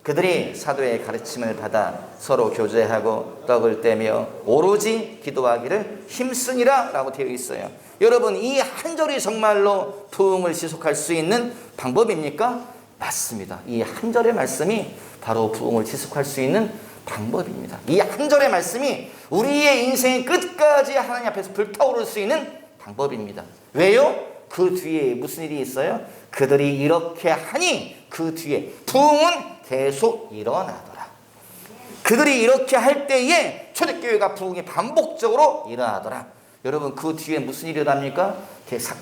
그들이 사도의 가르침을 받아 서로 교제하고 떡을 떼며 오로지 기도하기를 힘쓰니라 라고 되어 있어요. 여러분, 이 한 절이 정말로 부흥을 지속할 수 있는 방법입니까? 맞습니다. 이 한 절의 말씀이 바로 부흥을 지속할 수 있는 방법입니다. 이 한 절의 말씀이 우리의 인생의 끝까지 하나님 앞에서 불타오를 수 있는 방법입니다. 왜요? 그 뒤에 무슨 일이 있어요? 그들이 이렇게 하니 그 뒤에 부흥은 계속 일어나더라. 그들이 이렇게 할 때에 초대교회가 부흥이 반복적으로 일어나더라. 여러분, 그 뒤에 무슨 일이 일어납니까?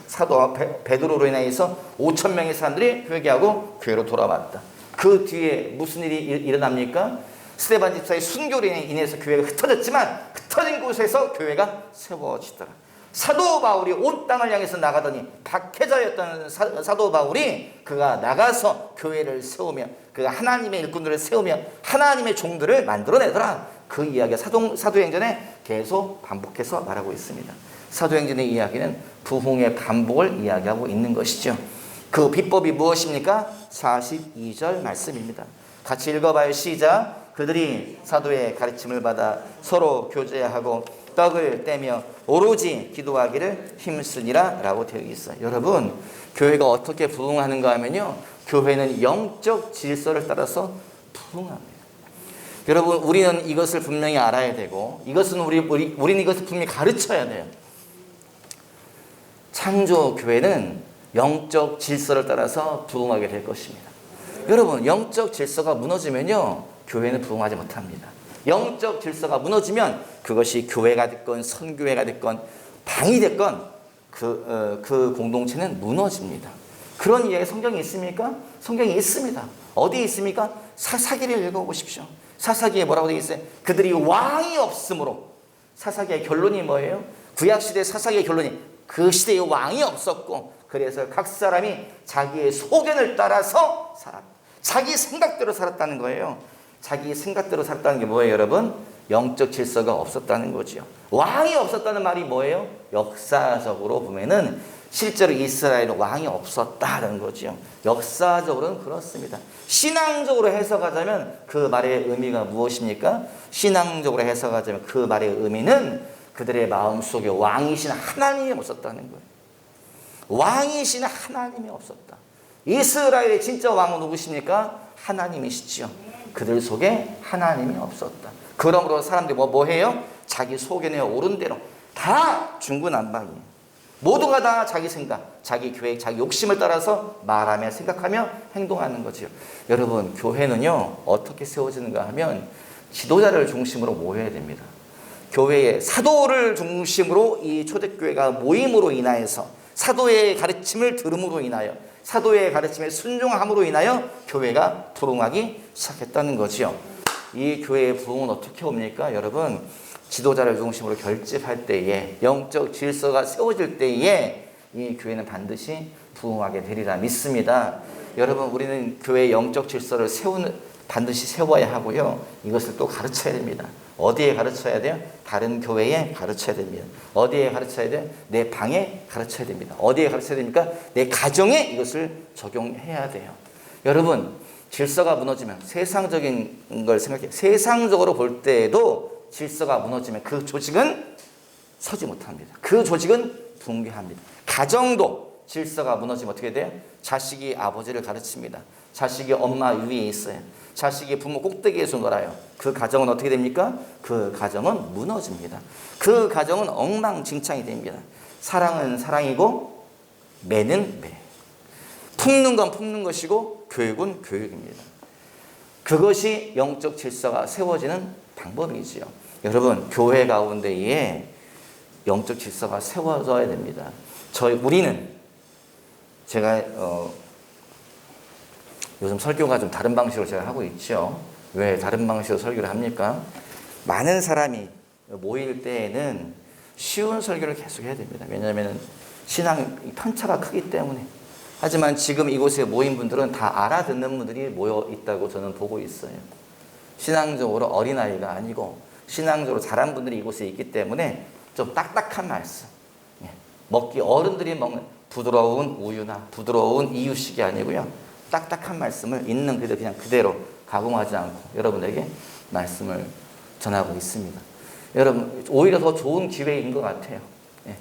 사도 베드로로 인해서 5천 명의 사람들이 회개하고 교회로 돌아왔다. 그 뒤에 무슨 일이 일어납니까? 스데반 집사의 순교로 인해서 교회가 흩어졌지만 흩어진 곳에서 교회가 세워지더라. 사도 바울이 온 땅을 향해서 나가더니 박해자였던 사도 바울이 그가 나가서 교회를 세우며 그가 하나님의 일꾼들을 세우며 하나님의 종들을 만들어내더라. 그 이야기가 사도행전에 계속 반복해서 말하고 있습니다. 사도행전의 이야기는 부흥의 반복을 이야기하고 있는 것이죠. 그 비법이 무엇입니까? 42절 말씀입니다. 같이 읽어봐요. 시작. 그들이 사도의 가르침을 받아 서로 교제하고 떡을 떼며 오로지 기도하기를 힘쓰니라 라고 되어 있어요. 여러분, 교회가 어떻게 부흥하는가 하면요, 교회는 영적 질서를 따라서 부흥합니다. 여러분, 우리는 이것을 분명히 알아야 되고 우리는 이것을 분명히 가르쳐야 돼요. 창조교회는 영적 질서를 따라서 부흥하게 될 것입니다. 여러분, 영적 질서가 무너지면요, 교회는 부흥하지 못합니다. 영적 질서가 무너지면 그것이 교회가 됐건 선교회가 됐건 방이 됐건 그 공동체는 무너집니다. 그런 이야기 성경에 있습니까? 성경에 있습니다. 어디에 있습니까? 사사기를 읽어보십시오. 사사기에 뭐라고 되어 있어요? 그들이 왕이 없으므로. 사사기의 결론이 뭐예요? 구약시대 사사기의 결론이 그 시대에 왕이 없었고 그래서 각 사람이 자기의 소견을 따라서 살았다. 자기 생각대로 살았다는 거예요. 자기 생각대로 살았다는 게 뭐예요, 여러분? 영적 질서가 없었다는 거죠. 왕이 없었다는 말이 뭐예요? 역사적으로 보면은 실제로 이스라엘은 왕이 없었다는 거죠. 역사적으로는 그렇습니다. 신앙적으로 해석하자면 그 말의 의미가 무엇입니까? 신앙적으로 해석하자면 그 말의 의미는 그들의 마음속에 왕이신 하나님이 없었다는 거예요. 왕이신 하나님이 없었다. 이스라엘의 진짜 왕은 누구십니까? 하나님이시죠. 그들 속에 하나님이 없었다. 그러므로 사람들이 뭐 해요? 자기 소견에 오른 대로 다 중구난방이에요. 모두가 다 자기 생각, 자기 계획, 자기 욕심을 따라서 말하며 생각하며 행동하는 거죠. 여러분, 교회는요 어떻게 세워지는가 하면 지도자를 중심으로 모여야 됩니다. 교회의 사도를 중심으로 이 초대교회가 모임으로 인하여서 사도의 가르침을 들음으로 인하여 사도의 가르침에 순종함으로 인하여 교회가 부흥하기 시작했다는 거지요. 이 교회의 부흥은 어떻게 옵니까? 여러분, 지도자를 중심으로 결집할 때에 영적 질서가 세워질 때에 이 교회는 반드시 부흥하게 되리라 믿습니다. 여러분, 우리는 교회의 영적 질서를 반드시 세워야 하고요. 이것을 또 가르쳐야 됩니다. 어디에 가르쳐야 돼요? 다른 교회에 가르쳐야 됩니다. 어디에 가르쳐야 돼요? 내 방에 가르쳐야 됩니다. 어디에 가르쳐야 됩니까? 내 가정에 이것을 적용해야 돼요. 여러분, 질서가 무너지면 세상적인 걸 생각해요. 세상적으로 볼 때에도 질서가 무너지면 그 조직은 서지 못합니다. 그 조직은 붕괴합니다. 가정도 질서가 무너지면 어떻게 돼요? 자식이 아버지를 가르칩니다. 자식이 엄마 위에 있어요. 자식이 부모 꼭대기에서 놀아요. 그 가정은 어떻게 됩니까? 그 가정은 무너집니다. 그 가정은 엉망진창이 됩니다. 사랑은 사랑이고 매는 매. 품는 건 품는 것이고 교육은 교육입니다. 그것이 영적 질서가 세워지는 방법이지요. 여러분, 교회 가운데에 영적 질서가 세워져야 됩니다. 우리는 제가 요즘 설교가 좀 다른 방식으로 제가 하고 있죠. 왜 다른 방식으로 설교를 합니까? 많은 사람이 모일 때에는 쉬운 설교를 계속 해야 됩니다. 왜냐하면 신앙 편차가 크기 때문에. 하지만 지금 이곳에 모인 분들은 다 알아듣는 분들이 모여 있다고 저는 보고 있어요. 신앙적으로 어린아이가 아니고 신앙적으로 자란 분들이 이곳에 있기 때문에 좀 딱딱한 말씀, 어른들이 먹는 부드러운 우유나 부드러운 이유식이 아니고요. 딱딱한 말씀을 있는 그대로 그냥 그대로 가공하지 않고 여러분에게 말씀을 전하고 있습니다. 여러분, 오히려 더 좋은 기회인 것 같아요. 예.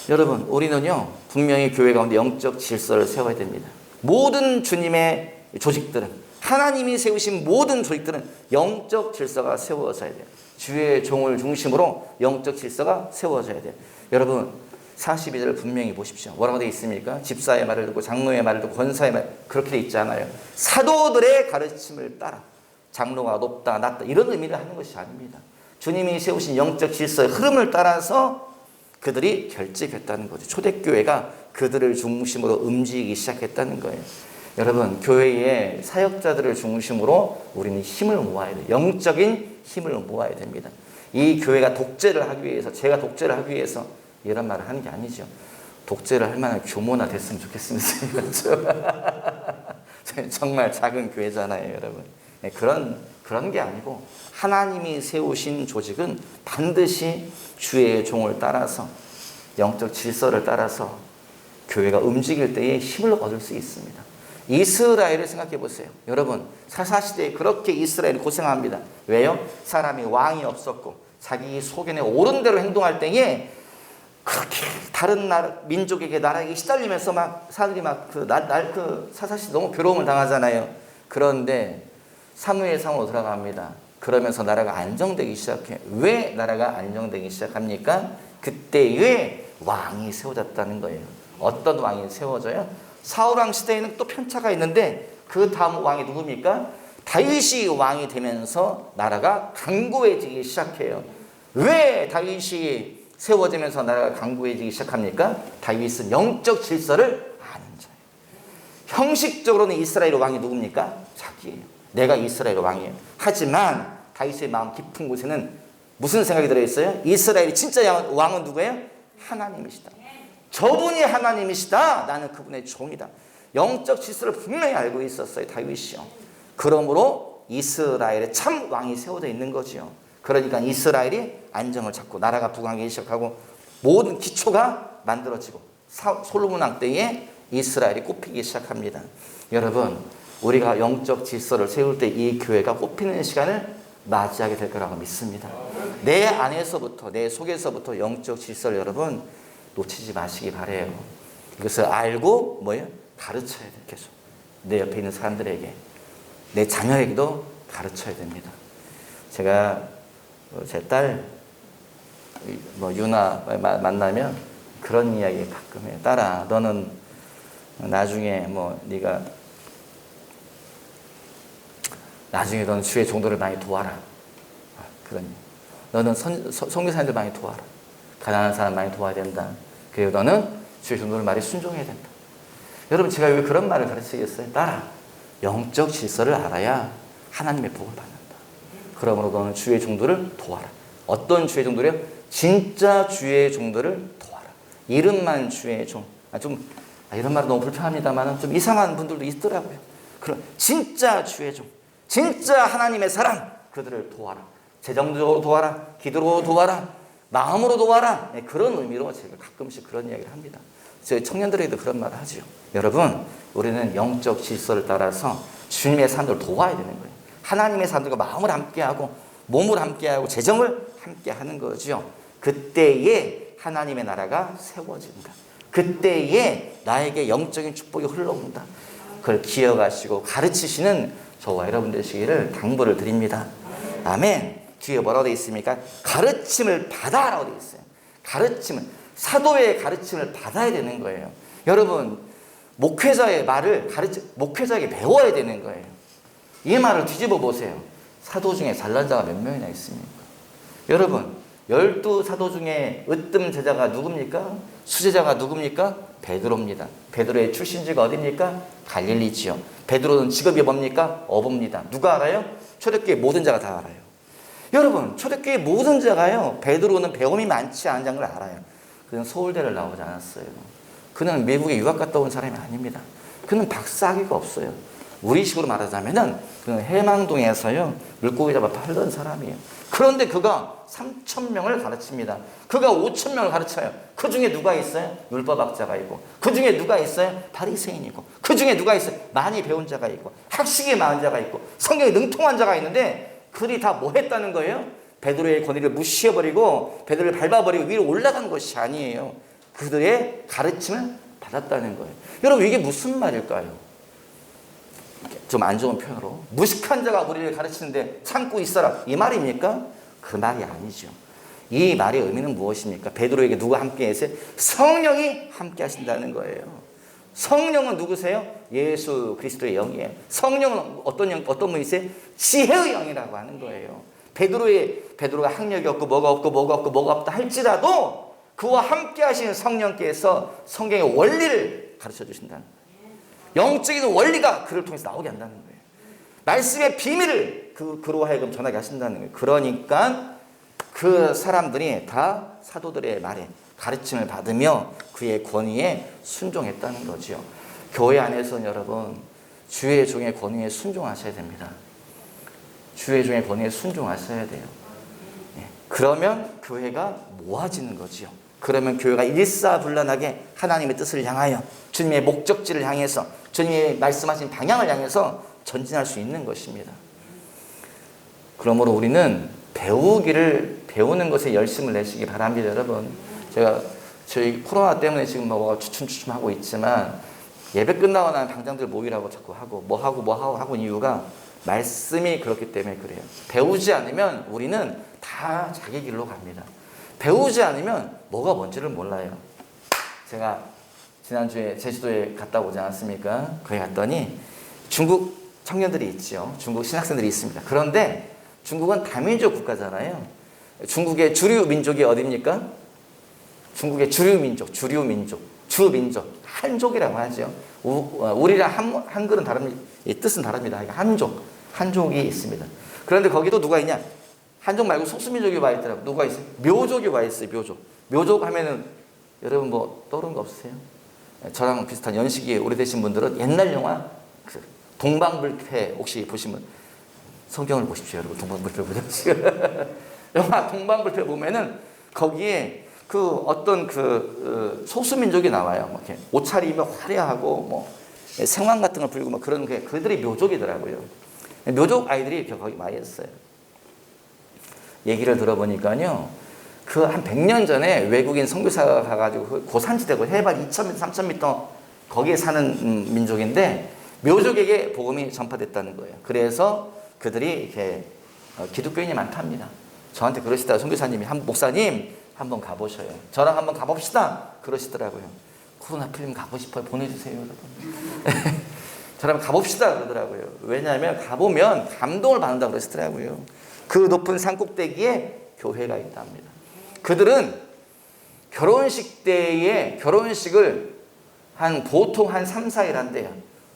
여러분, 우리는요, 분명히 교회 가운데 영적 질서를 세워야 됩니다. 모든 주님의 조직들은, 하나님이 세우신 모든 조직들은 영적 질서가 세워져야 돼요. 주의 종을 중심으로 영적 질서가 세워져야 돼요. 여러분, 42절을 분명히 보십시오. 뭐라고 되어 있습니까? 집사의 말을 듣고 장로의 말을 듣고 권사의 말, 그렇게 되어 있지 않아요. 사도들의 가르침을 따라 장로가 높다 낮다 이런 의미를 하는 것이 아닙니다. 주님이 세우신 영적 질서의 흐름을 따라서 그들이 결집했다는 거죠. 초대교회가 그들을 중심으로 움직이기 시작했다는 거예요. 여러분, 교회의 사역자들을 중심으로 우리는 힘을 모아야 돼요. 영적인 힘을 모아야 됩니다. 이 교회가 독재를 하기 위해서, 제가 독재를 하기 위해서 이런 말을 하는 게 아니죠. 독재를 할 만한 규모나 됐으면 좋겠습니다. 정말 작은 교회잖아요, 여러분. 네, 그런 게 아니고 하나님이 세우신 조직은 반드시 주의 종을 따라서 영적 질서를 따라서 교회가 움직일 때에 힘을 얻을 수 있습니다. 이스라엘을 생각해 보세요. 여러분, 사사시대에 그렇게 이스라엘이 고생합니다. 왜요? 사람이 왕이 없었고 자기 소견에 옳은 대로 행동할 때에 그렇게 다른 나라, 민족에게 나라에게 시달리면서 막 사람들이 막 그 사사시대 너무 괴로움을 당하잖아요. 그런데 사무엘상으로 들어갑니다. 그러면서 나라가 안정되기 시작해. 왜 나라가 안정되기 시작합니까? 그때에 왕이 세워졌다는 거예요. 어떤 왕이 세워져요? 사울왕 시대에는 또 편차가 있는데 그 다음 왕이 누굽니까? 다윗이 왕이 되면서 나라가 강고해지기 시작해요. 왜 다윗이 세워지면서 나라가 강고해지기 시작합니까? 다윗은 영적 질서를 아는 자예요. 형식적으로는 이스라엘 왕이 누굽니까? 자기예요. 내가 이스라엘 왕이에요. 하지만 다윗의 마음 깊은 곳에는 무슨 생각이 들어있어요? 이스라엘의 진짜 왕은 누구예요? 하나님이시다. 저분이 하나님이시다. 나는 그분의 종이다. 영적 질서를 분명히 알고 있었어요, 다윗이요. 그러므로 이스라엘의 참 왕이 세워져 있는 거지요. 그러니까 이스라엘이 안정을 찾고 나라가 부강하기 시작하고 모든 기초가 만들어지고 솔로몬 왕 때에 이스라엘이 꼽히기 시작합니다. 여러분, 우리가 영적 질서를 세울 때 이 교회가 꼽히는 시간을 맞이하게 될 거라고 믿습니다. 내 안에서부터, 내 속에서부터 영적 질서를 여러분 놓치지 마시기 바래요. 이것을 알고 뭐예요? 가르쳐야 돼요. 계속 내 옆에 있는 사람들에게, 내 자녀에게도 가르쳐야 됩니다. 제가 제 딸 유나 만나면 그런 이야기 가끔 해요. 딸아, 너는 나중에 네가 나중에 너는 주의 종도를 많이 도와라. 그런, 너는 선교사님들 많이 도와라. 가난한 사람 많이 도와야 된다. 그리고 너는 주의 종도를 많이 순종해야 된다. 여러분, 제가 왜 그런 말을 가르치겠어요? 딸아, 영적 질서를 알아야 하나님의 복을 받는다. 그러므로 너는 주의 종도를 도와라. 어떤 주의 종도래요? 진짜 주의 종도를 도와라. 이름만 주의 종. 이런 말은 너무 불편합니다만 좀 이상한 분들도 있더라고요. 그럼 진짜 주의 종, 진짜 하나님의 사람, 그들을 도와라. 재정적으로 도와라. 기도로 도와라. 마음으로 도와라. 네, 그런 의미로 제가 가끔씩 그런 이야기를 합니다. 저희 청년들에게도 그런 말을 하죠. 여러분, 우리는 영적 질서를 따라서 주님의 사람들을 도와야 되는 거예요. 하나님의 사람들과 마음을 함께하고 몸을 함께하고 재정을 함께하는 거죠. 그때에 하나님의 나라가 세워진다. 그때에 나에게 영적인 축복이 흘러온다. 그걸 기억하시고 가르치시는 저와 여러분 되시기를 당부를 드립니다. 아멘. 뒤에 뭐라고 되어 있습니까? 가르침을 받아라고 되어 있어요. 가르침을, 사도의 가르침을 받아야 되는 거예요. 여러분, 목회자의 말을 목회자에게 배워야 되는 거예요. 이 말을 뒤집어 보세요. 사도 중에 잘난 자가 몇 명이나 있습니까? 여러분, 12사도 중에 으뜸 제자가 누굽니까? 수제자가 누굽니까? 베드로입니다. 베드로의 출신지가 어디입니까? 갈릴리지요. 베드로는 직업이 뭡니까? 어부입니다. 누가 알아요? 초대교회 모든 자가 다 알아요. 여러분, 초대교회 모든 자가요, 베드로는 배움이 많지 않은 걸 알아요. 그는 서울대를 나오지 않았어요. 그는 미국에 유학 갔다 온 사람이 아닙니다. 그는 박사학위가 없어요. 우리식으로 말하자면은 그 해망동에서요 물고기 잡아 팔던 사람이에요. 그런데 그가 3,000명을 가르칩니다. 그가 5,000명을 가르쳐요. 그 중에 누가 있어요? 율법학자가 있고, 그 중에 누가 있어요? 바리새인이고, 그 중에 누가 있어요? 많이 배운 자가 있고, 학식이 많은 자가 있고, 성경에 능통한 자가 있는데 그들이 다 뭐 했다는 거예요? 베드로의 권위를 무시해버리고 베드로를 밟아버리고 위로 올라간 것이 아니에요. 그들의 가르침을 받았다는 거예요. 여러분 이게 무슨 말일까요? 좀 안 좋은 표현으로 무식한 자가 우리를 가르치는데 참고 있어라 이 말입니까? 그 말이 아니죠. 이 말의 의미는 무엇입니까? 베드로에게 누가 함께 했어요? 성령이 함께 하신다는 거예요. 성령은 누구세요? 예수 그리스도의 영이에요. 성령은 어떤 분이세요? 지혜의 영이라고 하는 거예요. 베드로가 학력이 없고 뭐가 없다 할지라도 그와 함께 하시는 성령께서 성경의 원리를 가르쳐 주신다는 거예요. 영적인 원리가 그를 통해서 나오게 한다는 거예요. 말씀의 비밀을 그로 하여금 전하게 하신다는 거예요. 그러니까 그 사람들이 다 사도들의 말에 가르침을 받으며 그의 권위에 순종했다는 거죠. 교회 안에서는 여러분 주의 종의 권위에 순종하셔야 됩니다. 주의 종의 권위에 순종하셔야 돼요. 그러면 교회가 모아지는 거지요. 그러면 교회가 일사불란하게 하나님의 뜻을 향하여 주님의 목적지를 향해서 주님의 말씀하신 방향을 향해서 전진할 수 있는 것입니다. 그러므로 우리는 배우는 것에 열심을 내시기 바랍니다. 여러분 저희 코로나 때문에 지금 뭐 주춤하고 있지만 예배 끝나고 나면 당장들 모이라고 자꾸 하고 뭐 하고 이유가 말씀이 그렇기 때문에 그래요. 배우지 않으면 우리는 다 자기 길로 갑니다. 배우지 않으면 뭐가 뭔지를 몰라요. 제가 지난주에 제주도에 갔다 오지 않았습니까? 거기 갔더니 중국 청년들이 있죠. 중국 신학생들이 있습니다. 그런데 중국은 다민족 국가잖아요. 중국의 주류 민족이 어디입니까? 중국의 주민족, 한족이라고 하죠. 우리랑 한글은 다릅니다. 뜻은 다릅니다. 한족이 있습니다. 그런데 거기도 누가 있냐? 한족 말고 소수민족이 와 있더라고요. 누가 있어요? 묘족이 와 있어요. 묘족 하면은 여러분 뭐 떠오르는 거 없으세요? 저랑 비슷한 연식이 오래되신 분들은 옛날 영화 동방불패 혹시 보시면 성경을 보십시오. 여러분 동방불패 보십시오. 영화 동방불패 보면은 거기에 어떤 소수민족이 나와요. 뭐 이렇게 옷차림이 화려하고 뭐 생황 같은 걸 부리고 뭐 그런 게 그들이 묘족이더라고요. 묘족 아이들이 이렇게 거기 많이 있어요. 얘기를 들어보니까요. 한 100년 전에 외국인 선교사가 가가지고 고산지대고 해발 2,000m, 3,000m 거기에 사는 민족인데 묘족에게 복음이 전파됐다는 거예요. 그래서 그들이 이렇게 기독교인이 많답니다. 저한테 그러시다가 선교사님이 목사님 한번 가보셔요. 저랑 한번 가봅시다. 그러시더라고요. 코로나 풀리면 가고 싶어요. 보내주세요, 여러분. 저랑 가봅시다 그러더라고요. 왜냐하면 가보면 감동을 받는다고 그러시더라고요. 그 높은 산꼭대기에 교회가 있답니다. 그들은 결혼식 때에 결혼식을 보통 한 3, 4일 한대요.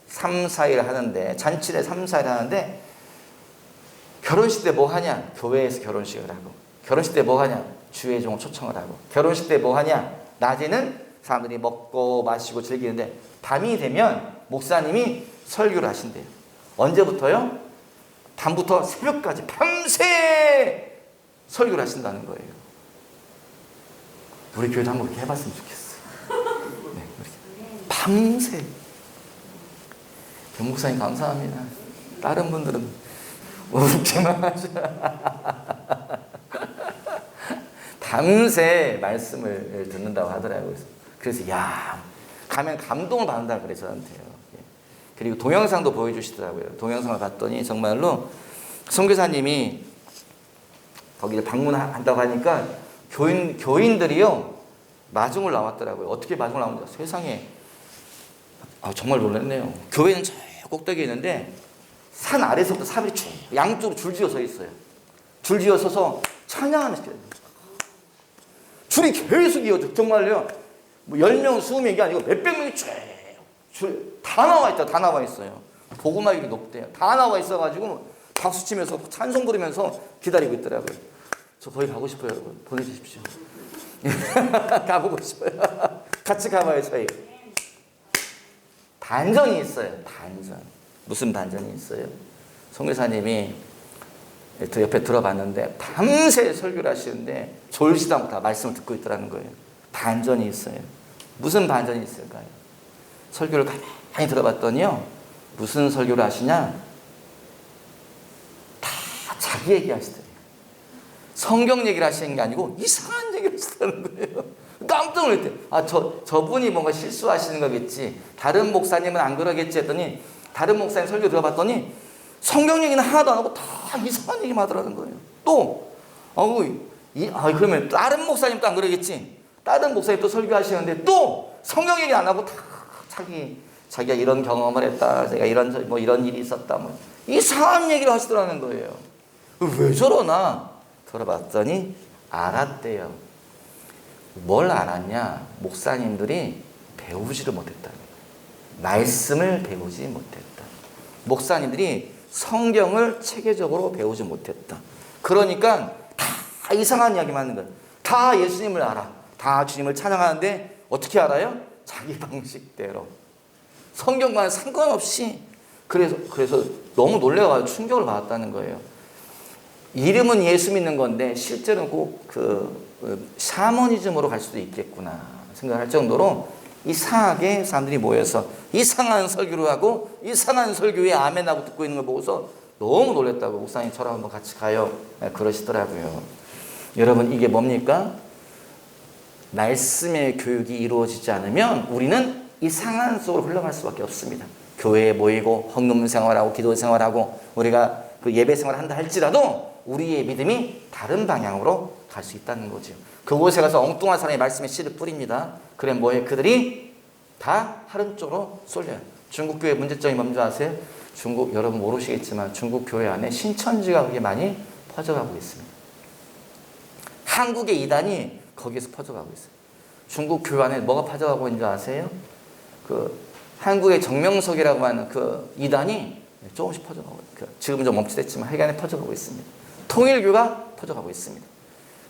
3, 4일 하는데 잔치를 3, 4일 하는데 결혼식 때 뭐 하냐? 교회에서 결혼식을 하고 결혼식 때 뭐 하냐? 주의 종을 초청을 하고 결혼식 때 뭐 하냐? 낮에는 사람들이 먹고 마시고 즐기는데 밤이 되면 목사님이 설교를 하신대요. 언제부터요? 밤부터 새벽까지 밤새 설교를 하신다는 거예요. 우리 교회도 한번 그렇게 해봤으면 좋겠어요. 네, 밤새. 변 목사님 감사합니다. 다른 분들은 웃기만 하죠. 밤새 말씀을 듣는다고 하더라고요. 그래서 가면 감동을 받는다 그래 저한테요. 그리고 동영상도 보여주시더라고요. 동영상을 봤더니 정말로 선교사님이 거기를 방문한다고 하니까 교인들이요 마중을 나왔더라고요. 어떻게 마중을 나오는지 세상에 정말 놀랐네요. 교회는 저 꼭대기에 있는데 산 아래서부터 사람들이 쭉 양쪽으로 줄지어 서 있어요. 줄지어 서서 찬양하는 시켜요. 줄이 계속 이어져. 정말요. 뭐 10명, 20명이 아니고 몇백 명이 쭉 다 나와 있다. 다 나와 있어요. 복음화율이 높대요. 다 나와 있어가지고 박수 치면서 찬송 부르면서 기다리고 있더라고요. 저 거기 가고 싶어요. 여러분. 보내주십시오. 가보고 싶어요. 같이 가봐요. 저희. 단전이 있어요. 단전. 무슨 반전이 있어요? 선교사님이 옆에 들어봤는데 밤새 설교를 하시는데 졸지도 않고 다 말씀을 듣고 있더라는 거예요. 반전이 있어요. 무슨 반전이 있을까요? 설교를 가만히 들어봤더니요, 무슨 설교를 하시냐? 다 자기 얘기 하시더래요. 성경 얘기를 하시는 게 아니고 이상한 얘기를 하시더라는 거예요. 깜짝 놀랐대요. 저분이 뭔가 실수하시는 거겠지, 다른 목사님은 안 그러겠지 했더니, 다른 목사님 설교 들어봤더니 성경 얘기는 하나도 안 하고 다 이상한 얘기만 하더라는 거예요. 또 그러면 다른 목사님도 안 그러겠지, 다른 목사님 또 설교하시는데 또 성경 얘기 안 하고 다 자기가 이런 경험을 했다, 제가 이런 일이 있었다, 이상한 얘기를 하시더라는 거예요. 왜 저러나 들어봤더니 알았대요. 뭘 알았냐? 목사님들이 배우지를 못했다. 말씀을 배우지 못했다. 목사님들이 성경을 체계적으로 배우지 못했다. 그러니까 다 이상한 이야기만 하는 거예요. 다 예수님을 알아. 다 주님을 찬양하는데 어떻게 알아요? 자기 방식대로. 성경과는 상관없이. 그래서 너무 놀라가지고 충격을 받았다는 거예요. 이름은 예수 믿는 건데 실제로는 꼭 샤머니즘으로 갈 수도 있겠구나 생각할 정도로 이상하게 사람들이 모여서 이상한 설교를 하고 이상한 설교에 아멘하고 듣고 있는 걸 보고서 너무 놀랐다고, 목사님 저랑 한번 같이 가요, 그러시더라고요. 여러분, 이게 뭡니까? 말씀의 교육이 이루어지지 않으면 우리는 이상한 속으로 흘러갈 수밖에 없습니다. 교회에 모이고 헌금 생활하고 기도 생활하고 우리가 그 예배 생활을 한다 할지라도 우리의 믿음이 다른 방향으로 갈 수 있다는 거죠. 그곳에 가서 엉뚱한 사람이 말씀의 씨를 뿌립니다. 그래 뭐예요? 그들이 다 다른 쪽으로 쏠려요. 중국 교회 문제점이 뭔지 아세요? 여러분 모르시겠지만 중국 교회 안에 신천지가 그렇게 많이 퍼져가고 있습니다. 한국의 이단이 거기에서 퍼져가고 있어요. 중국 교회 안에 뭐가 퍼져가고 있는지 아세요? 한국의 정명석이라고 하는 그 이단이 조금씩 퍼져가고 있어요. 지금 좀 멈칫했지만 해간에 퍼져가고 있습니다. 통일교가 퍼져가고 있습니다.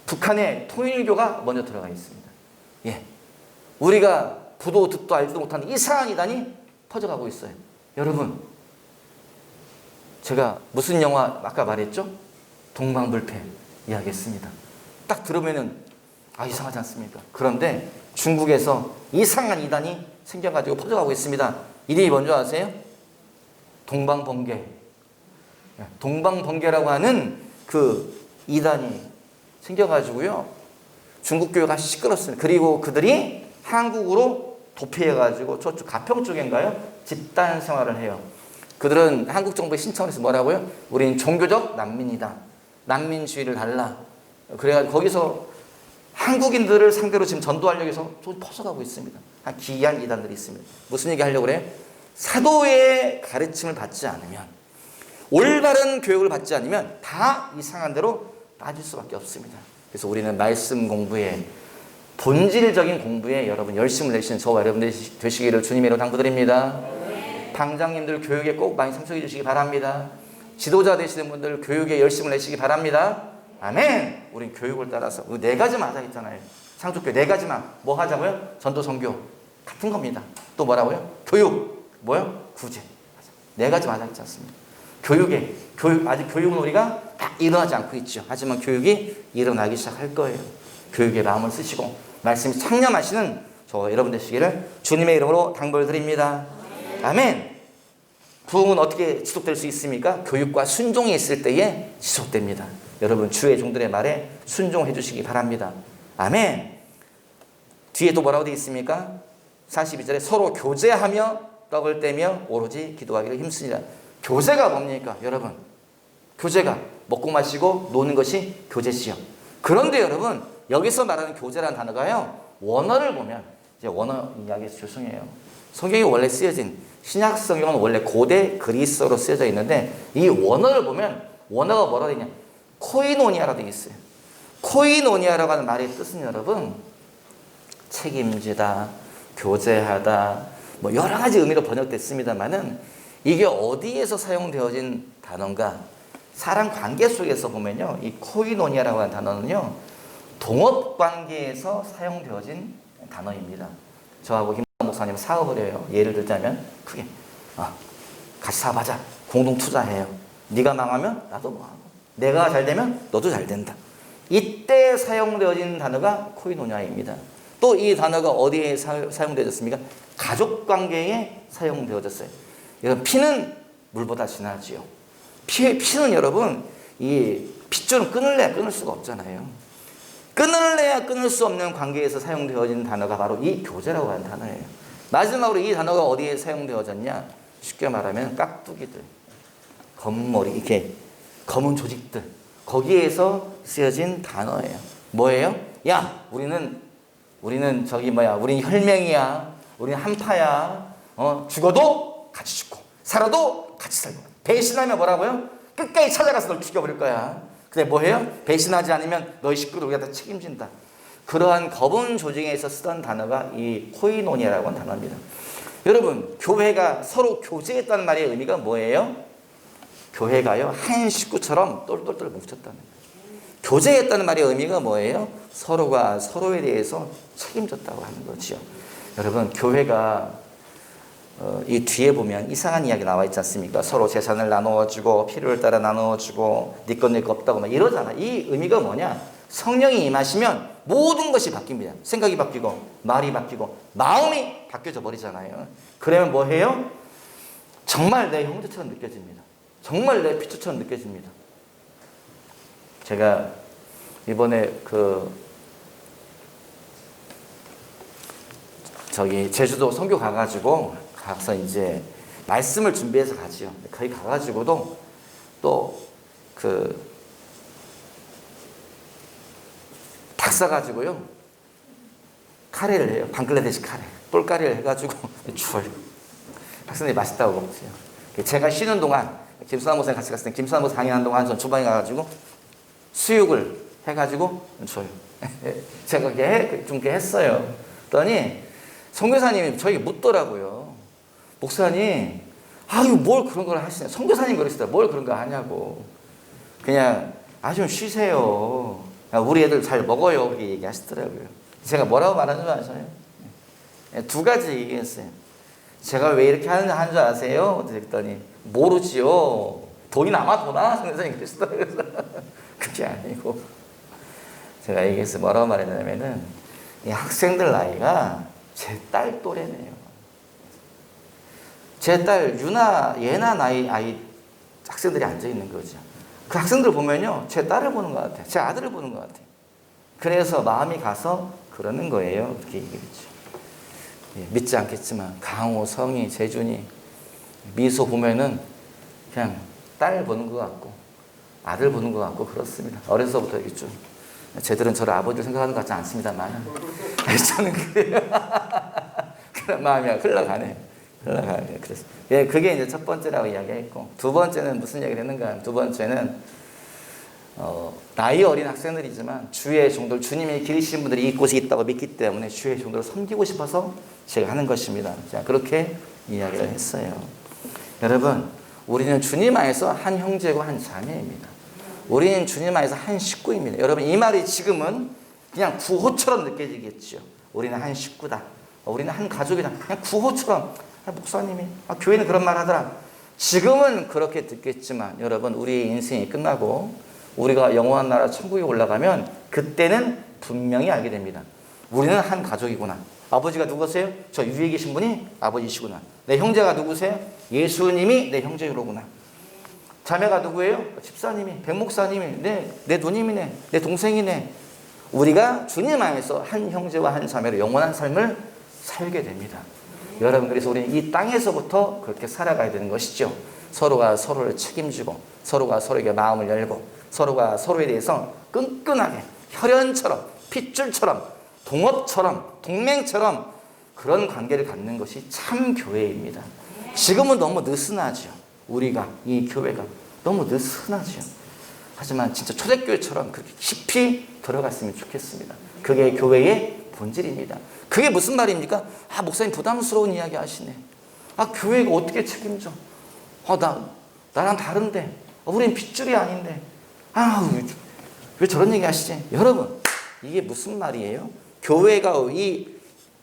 북한에 통일교가 먼저 들어가 있습니다. 예, 우리가 보도 듣도 알지도 못하는 이상한 이단이 퍼져가고 있어요. 여러분, 제가 무슨 영화 아까 말했죠? 동방불패 이야기했습니다. 딱 들으면은 이상하지 않습니까? 그런데 중국에서 이상한 이단이 생겨가지고 퍼져가고 있습니다. 이름이 뭔지 아세요? 동방번개. 동방번개라고 하는 그 이단이 생겨가지고요, 중국 교회가 시끄럽습니다. 그리고 그들이 한국으로 도피해가지고 저쪽 가평 쪽인가요? 집단 생활을 해요. 그들은 한국 정부에 신청을 해서 뭐라고요? 우린 종교적 난민이다. 난민주의를 달라. 그래가지고 거기서 한국인들을 상대로 지금 전도하려고 해서 좀 퍼져가고 있습니다. 기이한 이단들이 있습니다. 무슨 얘기 하려고 그래요? 사도의 가르침을 받지 않으면, 올바른 교육을 받지 않으면 다 이상한 대로 빠질 수밖에 없습니다. 그래서 우리는 말씀 공부에, 본질적인 공부에 여러분 열심을 내시는 저와 여러분들이 되시기를 주님의 이름으로 당부드립니다. 당장님들 교육에 꼭 많이 참석해 주시기 바랍니다. 지도자 되시는 분들 교육에 열심을 내시기 바랍니다. 아멘. 우린 교육을 따라서 네 가지만 하자 했잖아요. 상속교 네 가지만 뭐 하자고요? 전도 선교 같은 겁니다. 또 뭐라고요? 교육 구제 네 가지만 하자 했지 않습니까? 아직 교육은 우리가 다 일어나지 않고 있죠. 하지만 교육이 일어나기 시작할 거예요. 교육에 마음을 쓰시고 말씀이 창념하시는 저 여러분 되시기를 주님의 이름으로 당부를 드립니다. 아멘. 부흥은 어떻게 지속될 수 있습니까? 교육과 순종이 있을 때에 지속됩니다. 여러분 주의 종들의 말에 순종해 주시기 바랍니다. 아멘. 뒤에 또 뭐라고 되어 있습니까? 42절에 서로 교제하며 떡을 떼며 오로지 기도하기를 힘쓰니라. 교제가 뭡니까? 여러분, 교제가 먹고 마시고 노는 것이 교제시요. 그런데 여러분, 여기서 말하는 교제라는 단어가요, 원어를 보면, 이제 원어 이야기해서 죄송해요. 성경이 원래 쓰여진, 신약 성경은 원래 고대 그리스어로 쓰여져 있는데, 이 원어를 보면, 원어가 뭐라고 되냐? 코이노니아라고 되어 있어요. 코이노니아라고 하는 말의 뜻은 여러분, 책임지다, 교제하다, 여러 가지 의미로 번역됐습니다만은, 이게 어디에서 사용되어진 단어인가? 사람 관계 속에서 보면요, 이 코이노니아라고 하는 단어는요, 동업 관계에서 사용되어진 단어입니다. 저하고 김 목사님 사업을 해요. 예를 들자면 크게 같이 사업하자. 공동 투자해요. 네가 망하면 나도 망하고, 내가 잘 되면 너도 잘 된다. 이때 사용되어진 단어가 코이노냐입니다. 또 이 단어가 어디에 사용되어졌습니까? 가족관계에 사용되어졌어요. 여러분, 피는 물보다 진하지요. 피는 여러분, 이 핏줄은 끊을래야 끊을 수가 없잖아요. 끊을래야 끊을 수 없는 관계에서 사용되어진 단어가 바로 이 교제라고 하는 단어예요. 마지막으로 이 단어가 어디에 사용되어졌냐? 쉽게 말하면 깍두기들, 검은 머리, 이렇게 검은 조직들, 거기에서 쓰여진 단어예요. 뭐예요? 야, 우리는 우리는 혈맹이야. 우리는 한파야. 죽어도 같이 죽고 살아도 같이 살고. 배신하면 뭐라고요? 끝까지 찾아가서 널 죽여버릴 거야. 근데 뭐예요? 배신하지 않으면 너희 식구를 우리가 다 책임진다. 그러한 검은 조직에서 쓰던 단어가 이 코이노니아라고 하는 단어입니다. 여러분, 교회가 서로 교제했다는 말의 의미가 뭐예요? 교회가요, 한 식구처럼 똘똘똘 뭉쳤다는 거예요. 교제했다는 말의 의미가 뭐예요? 서로가 서로에 대해서 책임졌다고 하는 거죠. 여러분, 교회가 이 뒤에 보면 이상한 이야기 나와 있지 않습니까? 서로 재산을 나누어주고 필요를 따라 나누어주고 네 것 내 거 없다고 막 이러잖아. 이 의미가 뭐냐? 성령이 임하시면 모든 것이 바뀝니다. 생각이 바뀌고 말이 바뀌고 마음이 바뀌어져 버리잖아요. 그러면 뭐 해요? 정말 내 형제처럼 느껴집니다. 정말 내 피처처럼 느껴집니다. 제가 이번에 제주도 선교 가가지고 가서 이제 말씀을 준비해서 가지요. 거기 가가지고도 또 닭 사가지고요, 카레를 해요. 방글라데시 카레, 똘까리를 해가지고 주어요. 학생들이 맛있다고 먹어요. 제가 쉬는 동안 김수남 목사님 같이 갔을 때 김수남 목사 강의하는 동안 전 주방에 가가지고 수육을 해가지고 줘요. 제가 좀 했어요. 그랬더니 선교사님이 저에게 묻더라고요. 목사님, 아유 뭘 그런 걸 하시냐. 선교사님 그러시더라고요. 뭘 그런 거 하냐고. 그냥 좀 쉬세요. 우리 애들 잘 먹어요. 그렇게 얘기하시더라고요. 제가 뭐라고 말하는 줄 아세요? 두 가지 얘기했어요. 제가 왜 이렇게 하는 줄 아세요? 그랬더니 모르지요. 돈이 남아도나? 선생님 그러시더라고요. 그게 아니고, 제가 얘기해서 뭐라고 말했냐면은, 이 학생들 나이가 제 딸 또래네요. 제 딸 얘나 나이 학생들이 앉아 있는 거죠. 그 학생들 보면요, 제 딸을 보는 것 같아요. 제 아들을 보는 것 같아요. 그래서 마음이 가서 그러는 거예요. 그렇게 얘기했죠. 믿지 않겠지만 강호, 성희, 재준이 미소 보면은 그냥 딸 보는 것 같고 아들 보는 것 같고 그렇습니다. 어려서부터 이렇게 좀, 쟤들은 저를 아버지를 생각하는 것 같지 않습니다만 저는 그래요. 그런 마음이 흘러가네요. 그래서 그게 이제 첫 번째라고 이야기했고, 두 번째는 무슨 얘기를 했는가? 두 번째는 나이 어린 학생들이지만 주의 종들, 주님이 기르신 분들이 이곳에 있다고 믿기 때문에 주의 종들을 섬기고 싶어서 제가 하는 것입니다. 자, 그렇게 이야기를 했어요. 여러분, 우리는 주님 안에서 한 형제고 한 자매입니다. 우리는 주님 안에서 한 식구입니다. 여러분, 이 말이 지금은 그냥 구호처럼 느껴지겠죠. 우리는 한 식구다. 우리는 한 가족이다. 그냥 구호처럼. 목사님이, 교회는 그런 말 하더라. 지금은 그렇게 듣겠지만 여러분, 우리 인생이 끝나고 우리가 영원한 나라 천국에 올라가면 그때는 분명히 알게 됩니다. 우리는 한 가족이구나. 아버지가 누구세요? 저 위에 계신 분이 아버지시구나. 내 형제가 누구세요? 예수님이 내 형제로구나. 자매가 누구예요? 집사님이, 백목사님이, 내 누님이네, 내 동생이네. 우리가 주님 안에서 한 형제와 한 자매로 영원한 삶을 살게 됩니다. 여러분, 그래서 우리는 이 땅에서부터 그렇게 살아가야 되는 것이죠. 서로가 서로를 책임지고, 서로가 서로에게 마음을 열고, 서로가 서로에 대해서 끈끈하게 혈연처럼, 핏줄처럼, 동업처럼, 동맹처럼 그런 관계를 갖는 것이 참 교회입니다. 지금은 너무 느슨하죠. 우리가, 이 교회가 너무 느슨하죠. 하지만 진짜 초대교회처럼 그렇게 깊이 들어갔으면 좋겠습니다. 그게 교회의 본질입니다. 그게 무슨 말입니까? 목사님 부담스러운 이야기 하시네. 교회가 어떻게 책임져? 나랑 다른데. 우린 핏줄이 아닌데. 왜 저런 얘기 하시지? 여러분, 이게 무슨 말이에요? 이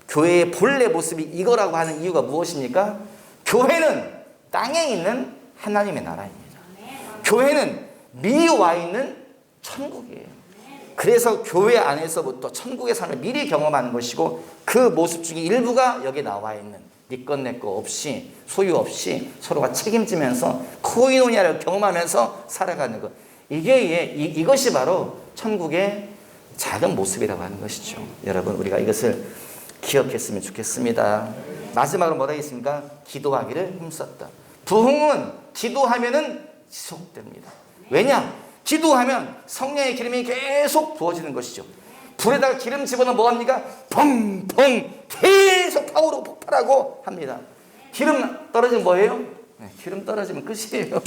교회의 본래 모습이 이거라고 하는 이유가 무엇입니까? 교회는 땅에 있는 하나님의 나라입니다. 교회는 미리 와 있는 천국이에요. 그래서 교회 안에서부터 천국의 삶을 미리 경험하는 것이고 그 모습 중에 일부가 여기 나와 있는 네 것 내 것 없이 소유 없이 서로가 책임지면서 코이노니아를 경험하면서 살아가는 것. 이것이 바로 천국의 작은 모습이라고 하는 것이죠. 여러분 우리가 이것을 기억했으면 좋겠습니다. 마지막으로 뭐라 했습니까? 기도하기를 힘썼다. 부흥은 기도하면은 지속됩니다. 왜냐? 기도하면 성령의 기름이 계속 부어지는 것이죠. 불에다가 기름 집어넣으면 뭐합니까? 펑펑 계속 타오르고 폭발하고 합니다. 기름 떨어지면 뭐예요? 기름 떨어지면 끝이에요.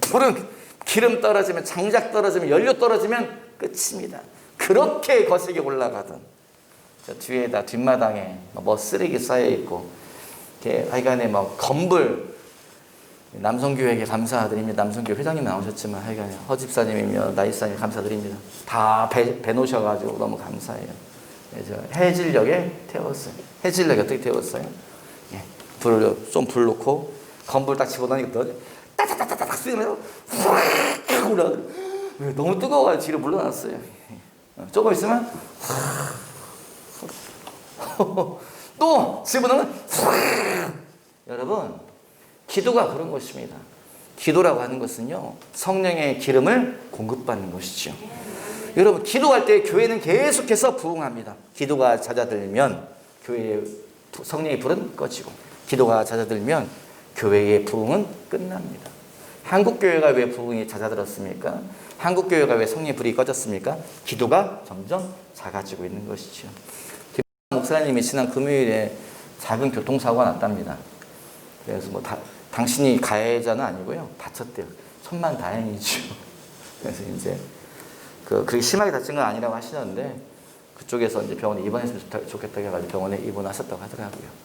불은 기름 떨어지면, 장작 떨어지면, 연료 떨어지면 끝입니다. 그렇게 거세게 올라가던 저 뒤에다 뒷마당에 뭐 쓰레기 쌓여 있고 하여간에 뭐 건불, 남성교회에게 감사드립니다. 남성교회 회장님 나오셨지만 하여간에 허집사님이며 나이사님 감사드립니다. 다 배놓으셔가지고 너무 감사해요. 해질녘에 태웠어요. 해질녘에 어떻게 태웠어요? 좀 불 놓고 건불 딱 집어넣으니까 따다다다닥 쓰면서 확 올라가. 너무 뜨거워요. 뒤로 물러났어요. 조금 있으면 또 집어넣으면 여러분 기도가 그런 것입니다. 기도라고 하는 것은요 성령의 기름을 공급받는 것이죠. 여러분 기도할 때 교회는 계속해서 부흥합니다. 기도가 잦아들면 교회의 성령의 불은 꺼지고 기도가 잦아들면 교회의 부흥은 끝납니다. 한국교회가 왜 부흥이 잦아들었습니까? 한국교회가 왜 성령의 불이 꺼졌습니까? 기도가 점점 작아지고 있는 것이죠. 목사님이 지난 금요일에 작은 교통사고가 났답니다. 그래서 뭐 당신이 가해자는 아니고요. 다쳤대요. 천만다행이죠. 그래서 이제 그렇게 심하게 다친 건 아니라고 하시는데 그쪽에서 이제 병원에 입원했으면 좋겠다고 해가지고 병원에 입원하셨다고 하더라고요.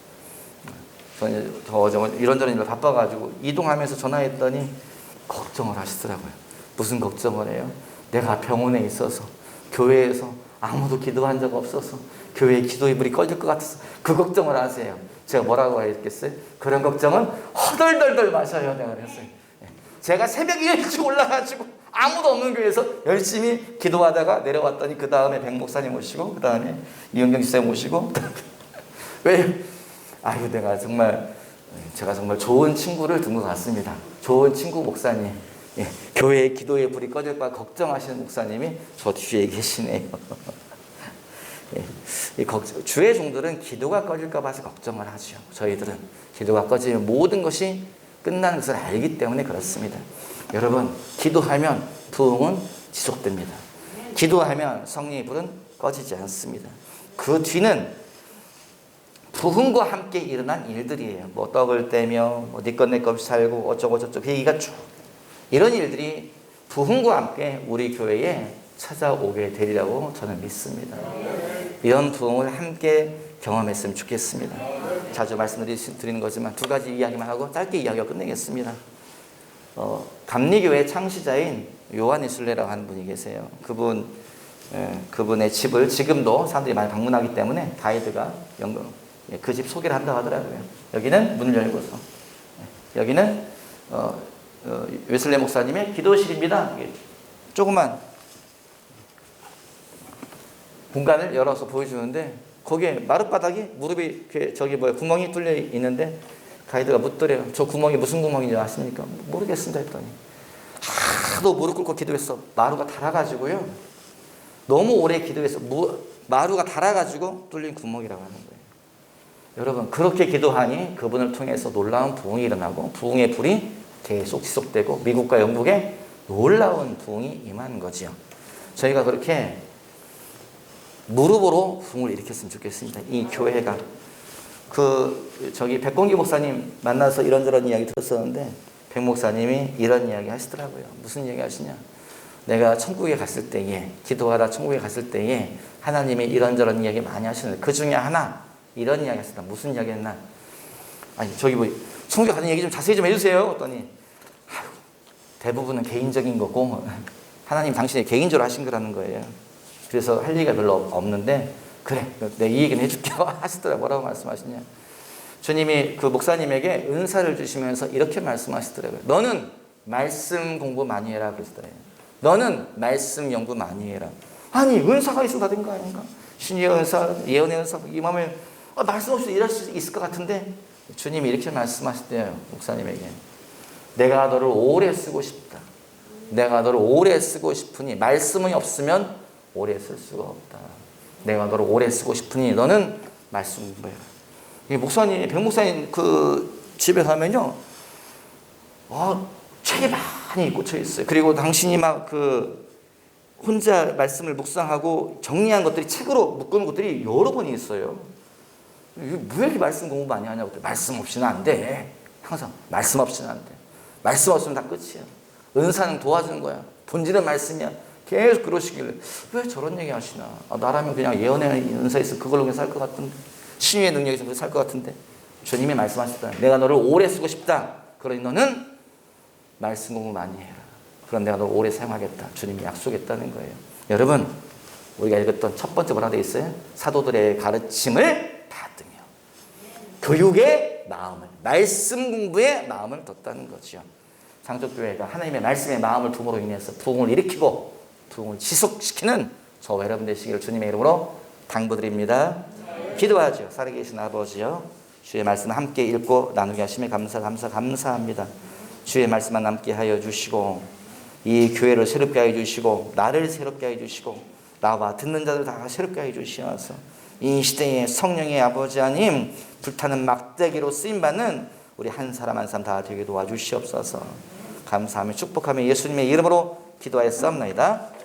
저는 저 이런저런 일로 바빠가지고 이동하면서 전화했더니 걱정을 하시더라고요. 무슨 걱정을 해요? 내가 병원에 있어서 교회에서 아무도 기도한 적 없어서 교회의 기도의 불이 꺼질 것 같아서 그 걱정을 하세요. 제가 뭐라고 했겠어요? 그런 걱정은 허덜덜덜 마셔요. 내가 그랬어요. 제가 새벽에 일찍 올라가지고 아무도 없는 교회에서 열심히 기도하다가 내려왔더니 그 다음에 백 목사님 오시고 그 다음에 이은경 지사님 오시고 왜? 아유 제가 정말 좋은 친구를 둔 것 같습니다. 좋은 친구 목사님. 교회의 기도의 불이 꺼질까 걱정하시는 목사님이 저 뒤에 계시네요. 주의 종들은 기도가 꺼질까 봐서 걱정을 하죠. 저희들은 기도가 꺼지면 모든 것이 끝나는 것을 알기 때문에 그렇습니다. 여러분 기도하면 부흥은 지속됩니다. 기도하면 성령의 불은 꺼지지 않습니다. 그 뒤는 부흥과 함께 일어난 일들이에요. 뭐 떡을 떼며 뭐 네 것 내 것 없이 살고 어쩌고 저쩌고 얘기가 쭉 이런 일들이 부흥과 함께 우리 교회에 찾아오게 되리라고 저는 믿습니다. 이런 부흥을 함께 경험했으면 좋겠습니다. 자주 말씀드리는 거지만 두 가지 이야기만 하고 짧게 이야기하고 끝내겠습니다. 감리교회 창시자인 요한 이술레라고 하는 분이 계세요. 그분의 집을 지금도 사람들이 많이 방문하기 때문에 가이드가 그 집 소개를 한다고 하더라고요. 여기는 문을 열고서 여기는 웨슬레 목사님의 기도실입니다. 조그만 공간을 열어서 보여주는데 거기에 마룻바닥이 무릎이 구멍이 뚫려 있는데 가이드가 묻더래요. 저 구멍이 무슨 구멍인지 아십니까? 모르겠습니다 했더니 하도 무릎 꿇고 기도했어. 마루가 닳아가지고요. 너무 오래 기도해서 마루가 닳아가지고 뚫린 구멍이라고 하는 거예요. 여러분 그렇게 기도하니 그분을 통해서 놀라운 부흥이 일어나고 부흥의 불이 계속 지속되고 미국과 영국에 놀라운 부흥이 임하는 거지요. 저희가 그렇게 무릎으로 부흥을 일으켰으면 좋겠습니다. 이 교회가 백공기 목사님 만나서 이런저런 이야기 들었었는데 백 목사님이 이런 이야기 하시더라고요. 무슨 이야기 하시냐? 내가 천국에 갔을 때에 기도하다 천국에 갔을 때에 하나님이 이런저런 이야기 많이 하시는데 그 중에 하나 이런 이야기 하셨다. 무슨 이야기 했나? 아니 천국에 가는 얘기 좀 자세히 좀 해주세요. 했더니 대부분은 개인적인 거고 하나님 당신이 개인적으로 하신 거라는 거예요. 그래서 할 얘기가 별로 없는데 그래 내 이 얘기는 해줄게 하시더라고요. 뭐라고 말씀하시냐? 주님이 그 목사님에게 은사를 주시면서 이렇게 말씀하시더라고요. 너는 말씀 공부 많이 해라 그러시더래요. 너는 말씀 연구 많이 해라. 아니 은사가 있으면 다 된 거 아닌가? 신유의 은사, 예언의 은사 이 마음에 말씀 없이 일할 수 있을 것 같은데 주님이 이렇게 말씀하시대요. 목사님에게. 내가 너를 오래 쓰고 싶다. 내가 너를 오래 쓰고 싶으니 말씀이 없으면 오래 쓸 수가 없다. 내가 너를 오래 쓰고 싶으니 너는 말씀 공부해라. 목사님, 백목사님 그 집에 가면요, 책이 많이 꽂혀 있어요. 그리고 당신이 막 그 혼자 말씀을 묵상하고 정리한 것들이 책으로 묶은 것들이 여러 번이 있어요. 왜 이렇게 말씀 공부 많이 하냐고. 말씀 없이는 안 돼. 항상 말씀 없이는 안 돼. 말씀 없으면 다 끝이야. 은사는 도와주는 거야. 본질은 말씀이야. 계속 그러시길래 왜 저런 얘기 하시나. 나라면 그냥 예언의 은사 있어 그걸로 그냥 살 것 같은데, 신유의 능력이 있어서 살 것 같은데. 주님이 말씀하셨다. 내가 너를 오래 쓰고 싶다. 그러니 너는 말씀 공부 많이 해라. 그럼 내가 너를 오래 사용하겠다. 주님이 약속했다는 거예요. 여러분, 우리가 읽었던 첫 번째 뭐라고 되어 있어요? 사도들의 가르침을 받으며 교육의 마음을, 말씀 공부의 마음을 뒀다는 거죠. 상족교회가 하나님의 말씀의 마음을 둠으로 인해서 부흥을 일으키고 부흥을 지속시키는 저와 여러분 되시기를 주님의 이름으로 당부드립니다. 기도하죠. 살아계신 아버지요, 주의 말씀 함께 읽고 나누게 하심에 감사합니다. 주의 말씀만 남게 하여 주시고 이 교회를 새롭게 하여 주시고 나를 새롭게 하여 주시고 나와 듣는 자들 다 새롭게 하여 주시어서 이 시대에 성령의 아버지 하나님 불타는 막대기로 쓰임받는 우리 한 사람 한 사람 다 되게 도와주시옵소서. 감사하며 축복하며 예수님의 이름으로 기도하였사옵나이다.